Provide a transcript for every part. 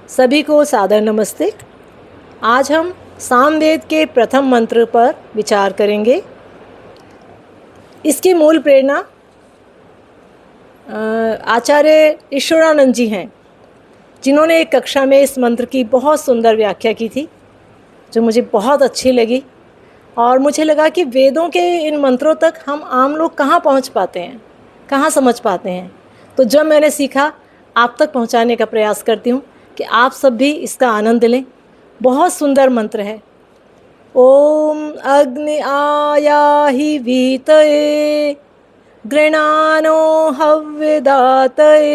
सभी को सादर नमस्ते। आज हम सामवेद के प्रथम मंत्र पर विचार करेंगे। इसकी मूल प्रेरणा आचार्य ईश्वरानंद जी हैं, जिन्होंने एक कक्षा में इस मंत्र की बहुत सुंदर व्याख्या की थी, जो मुझे बहुत अच्छी लगी। और मुझे लगा कि वेदों के इन मंत्रों तक हम आम लोग कहाँ पहुँच पाते हैं, कहाँ समझ पाते हैं। तो जब मैंने सीखा, आप तक पहुँचाने का प्रयास करती हूँ कि आप सब भी इसका आनंद लें। बहुत सुंदर मंत्र है। ओम अग्नि आयाहि वीतये गृणानो हव्यदातये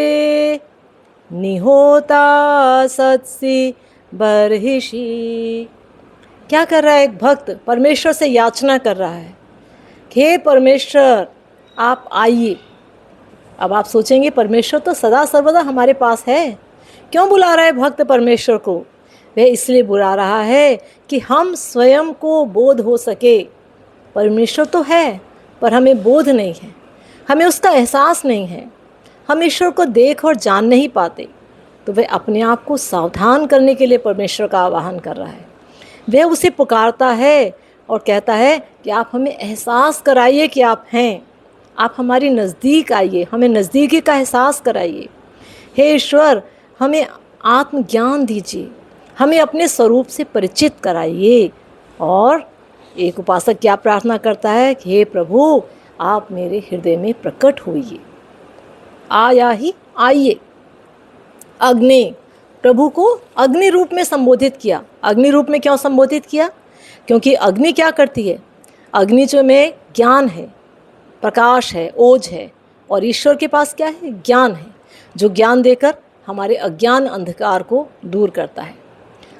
निहोता सत्सि बर्हिषि। क्या कर रहा है एक भक्त? परमेश्वर से याचना कर रहा है, हे परमेश्वर आप आइए। अब आप सोचेंगे परमेश्वर तो सदा सर्वदा हमारे पास है, क्यों बुला रहा है भक्त परमेश्वर को? वह इसलिए बुला रहा है कि हम स्वयं को बोध हो सके। परमेश्वर तो है, पर हमें बोध नहीं है, हमें उसका एहसास नहीं है, हम ईश्वर को देख और जान नहीं पाते। तो वह अपने आप को सावधान करने के लिए परमेश्वर का आह्वान कर रहा है। वह उसे पुकारता है और कहता है कि आप हमें एहसास कराइए कि आप हैं, आप हमारी नज़दीक आइए, हमें नज़दीकी का एहसास कराइए। हे ईश्वर, हमें आत्मज्ञान दीजिए, हमें अपने स्वरूप से परिचित कराइए। और एक उपासक क्या प्रार्थना करता है कि हे प्रभु, आप मेरे हृदय में प्रकट होइए। आइए। अग्नि, प्रभु को अग्नि रूप में संबोधित किया। अग्नि रूप में क्यों संबोधित किया? क्योंकि अग्नि क्या करती है? अग्नि जो में ज्ञान है, प्रकाश है, ओज है, और ईश्वर के पास क्या है? ज्ञान है, जो ज्ञान देकर हमारे अज्ञान अंधकार को दूर करता है।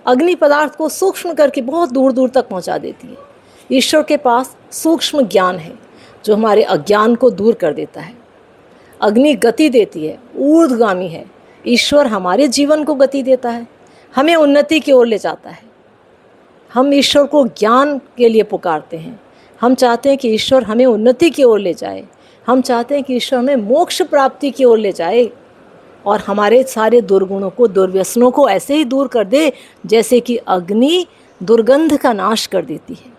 अग्नि पदार्थ को सूक्ष्म करके बहुत दूर दूर तक पहुंचा देती है। ईश्वर के पास सूक्ष्म ज्ञान है, जो हमारे अज्ञान को दूर कर देता है। अग्नि गति देती है, ऊर्ध्वगामी है। ईश्वर हमारे जीवन को गति देता है, हमें उन्नति की ओर ले जाता है। हम ईश्वर को ज्ञान के लिए पुकारते हैं। हम चाहते हैं कि ईश्वर हमें उन्नति की ओर ले जाए, हम चाहते हैं कि ईश्वर हमें मोक्ष प्राप्ति की ओर ले जाए और हमारे सारे दुर्गुणों को, दुर्व्यसनों को ऐसे ही दूर कर दे जैसे कि अग्नि दुर्गंध का नाश कर देती है।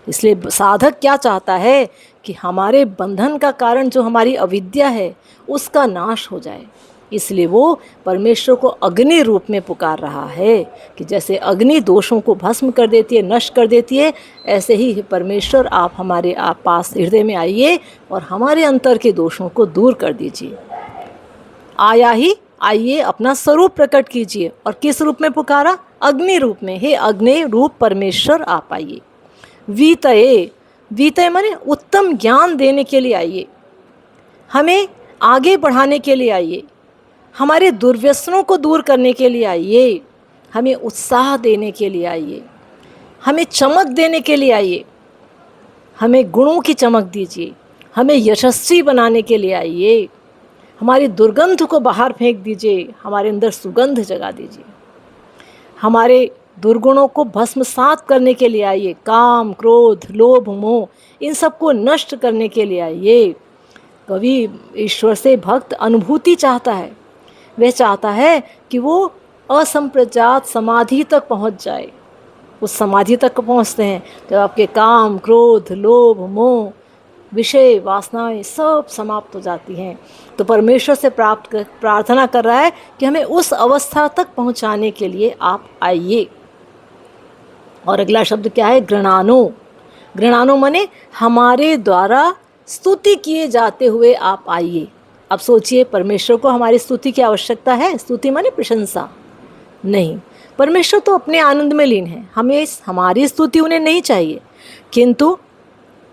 इसलिए साधक क्या चाहता है कि हमारे बंधन का कारण जो हमारी अविद्या है, उसका नाश हो जाए। इसलिए वो परमेश्वर को अग्नि रूप में पुकार रहा है कि जैसे अग्नि दोषों को भस्म कर देती है, नष्ट कर देती है, ऐसे ही परमेश्वर आप हमारे पास हृदय में आइए और हमारे अंतर के दोषों को दूर कर दीजिए। आइए, अपना स्वरूप प्रकट कीजिए। और किस रूप में पुकारा? अग्नि रूप में। हे अग्नि रूप परमेश्वर आप आइए। वीतये माने उत्तम ज्ञान देने के लिए आइए, हमें आगे बढ़ाने के लिए आइए, हमारे दुर्व्यसनों को दूर करने के लिए आइए, हमें उत्साह देने के लिए आइए, हमें चमक देने के लिए आइए, हमें गुणों की चमक दीजिए, हमें यशस्वी बनाने के लिए आइए, हमारी दुर्गंध को बाहर फेंक दीजिए, हमारे अंदर सुगंध जगा दीजिए, हमारे दुर्गुणों को भस्मसात करने के लिए आइए, काम, क्रोध, लोभ, मोह, इन सब को नष्ट करने के लिए आइए। कवि ईश्वर से भक्त अनुभूति चाहता है। वह चाहता है कि वो असंप्रजात समाधि तक पहुंच जाए। उस समाधि तक पहुंचते हैं जब आपके काम, क्रोध, लोभ, मोह, विषय, वासनाएं सब समाप्त हो जाती हैं। तो परमेश्वर से प्रार्थना कर रहा है कि हमें उस अवस्था तक पहुंचाने के लिए आप आइए। और अगला शब्द क्या है? गृणानो माने हमारे द्वारा स्तुति किए जाते हुए आप आइए। अब सोचिए, परमेश्वर को हमारी स्तुति की आवश्यकता है? स्तुति माने प्रशंसा नहीं, परमेश्वर तो अपने आनंद में लीन है, हमें हमारी स्तुति उन्हें नहीं चाहिए। किंतु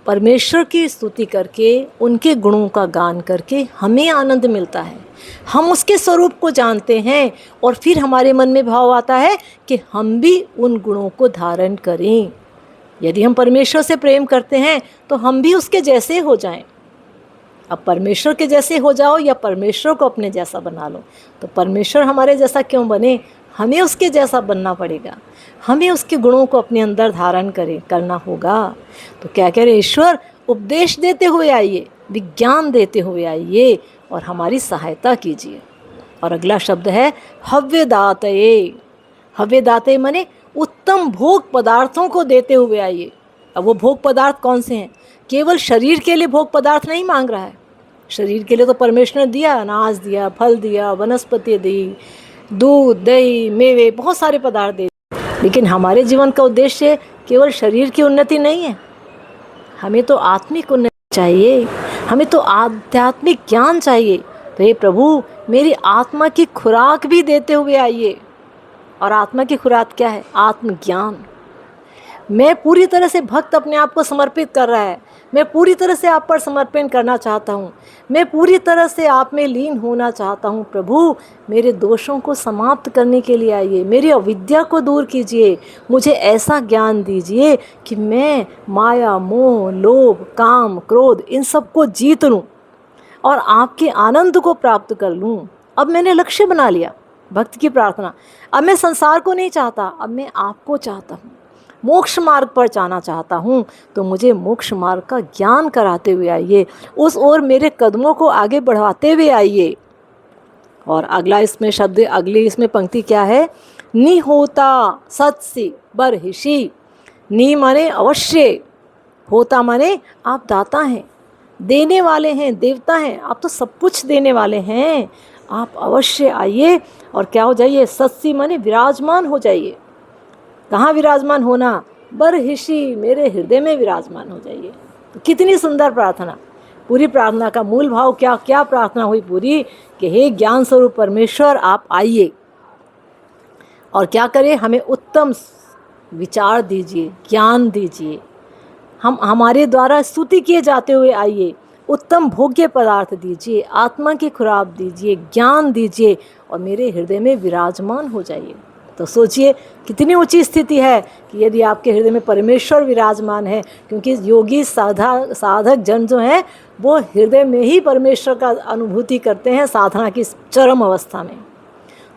परमेश्वर की स्तुति करके, उनके गुणों का गान करके हमें आनंद मिलता है। हम उसके स्वरूप को जानते हैं और फिर हमारे मन में भाव आता है कि हम भी उन गुणों को धारण करें। यदि हम परमेश्वर से प्रेम करते हैं तो हम भी उसके जैसे हो जाएं। अब परमेश्वर के जैसे हो जाओ या परमेश्वर को अपने जैसा बना लो। तो परमेश्वर हमारे जैसा क्यों बने? हमें उसके जैसा बनना पड़ेगा, हमें उसके गुणों को अपने अंदर धारण करना होगा। तो क्या कह रहे ईश्वर, उपदेश देते हुए आइए, विज्ञान देते हुए आइए और हमारी सहायता कीजिए। और अगला शब्द है हव्यदातये। हव्यदातये माने उत्तम भोग पदार्थों को देते हुए आइए। अब वो भोग पदार्थ कौन से हैं? केवल शरीर के लिए भोग पदार्थ नहीं मांग रहा है। शरीर के लिए तो परमेश्वर ने दिया, अनाज दिया, फल दिया, वनस्पति दी, दूध, दही, मेवे, बहुत सारे पदार्थ दे। लेकिन हमारे जीवन का उद्देश्य केवल शरीर की उन्नति नहीं है, हमें तो आत्मिक उन्नति चाहिए, हमें तो आध्यात्मिक ज्ञान चाहिए। तो हे प्रभु, मेरी आत्मा की खुराक भी देते हुए आइए। और आत्मा की खुराक क्या है? आत्मज्ञान। मैं पूरी तरह से भक्त अपने आप को समर्पित कर रहा है, मैं पूरी तरह से आप पर समर्पण करना चाहता हूँ, मैं पूरी तरह से आप में लीन होना चाहता हूँ। प्रभु, मेरे दोषों को समाप्त करने के लिए आइए, मेरी अविद्या को दूर कीजिए, मुझे ऐसा ज्ञान दीजिए कि मैं माया, मोह, लोभ, काम, क्रोध इन सब को जीत लूँ और आपके आनंद को प्राप्त कर लूँ। अब मैंने लक्ष्य बना लिया भक्त की प्रार्थना। अब मैं संसार को नहीं चाहता, अब मैं आपको चाहता हूँ, मोक्ष मार्ग पर जाना चाहता हूँ। तो मुझे मोक्ष मार्ग का ज्ञान कराते हुए आइए, उस ओर मेरे कदमों को आगे बढ़ाते हुए आइए। और अगला इसमें शब्द, अगली इसमें पंक्ति क्या है? नि होता सत्सी बरहिषि। नि माने अवश्य, होता माने आप दाता हैं, देने वाले हैं, देवता हैं, आप तो सब कुछ देने वाले हैं। आप अवश्य आइए और क्या हो जाइए? सत्सी माने विराजमान हो जाइए। कहाँ विराजमान होना? बरहिषि, मेरे हृदय में विराजमान हो जाइए। तो कितनी सुंदर प्रार्थना। पूरी प्रार्थना का मूल भाव क्या प्रार्थना हुई पूरी? कि हे ज्ञान स्वरूप परमेश्वर, आप आइए और क्या करें? हमें उत्तम विचार दीजिए, ज्ञान दीजिए, हमारे द्वारा स्तुति किए जाते हुए आइए, उत्तम भोग्य पदार्थ दीजिए, आत्मा की खुराक दीजिए, ज्ञान दीजिए और मेरे हृदय में विराजमान हो जाइए। तो सोचिए कितनी ऊंची स्थिति है कि यदि आपके हृदय में परमेश्वर विराजमान है, क्योंकि योगी साधक जन जो हैं वो हृदय में ही परमेश्वर का अनुभूति करते हैं साधना की चरम अवस्था में।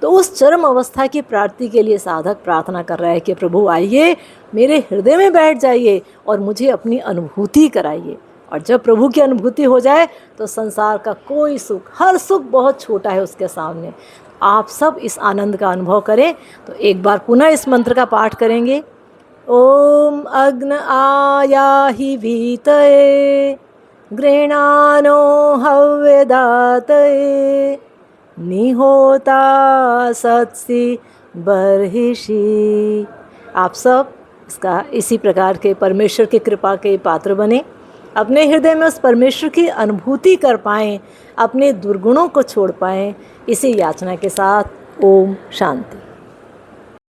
तो उस चरम अवस्था की प्राप्ति के लिए साधक प्रार्थना कर रहा है कि प्रभु आइए, मेरे हृदय में बैठ जाइए और मुझे अपनी अनुभूति कराइए। और जब प्रभु की अनुभूति हो जाए तो संसार का कोई सुख, हर सुख बहुत छोटा है उसके सामने। आप सब इस आनंद का अनुभव करें। तो एक बार पुनः इस मंत्र का पाठ करेंगे। ओम अग्न आयाहि वीतये गृणानो हव्यदातये निहोता सत्सि बर्हिषि। आप सब इसी प्रकार के परमेश्वर की कृपा के पात्र बने, अपने हृदय में उस परमेश्वर की अनुभूति कर पाएँ, अपने दुर्गुणों को छोड़ पाएँ। इसी याचना के साथ ओम शांति।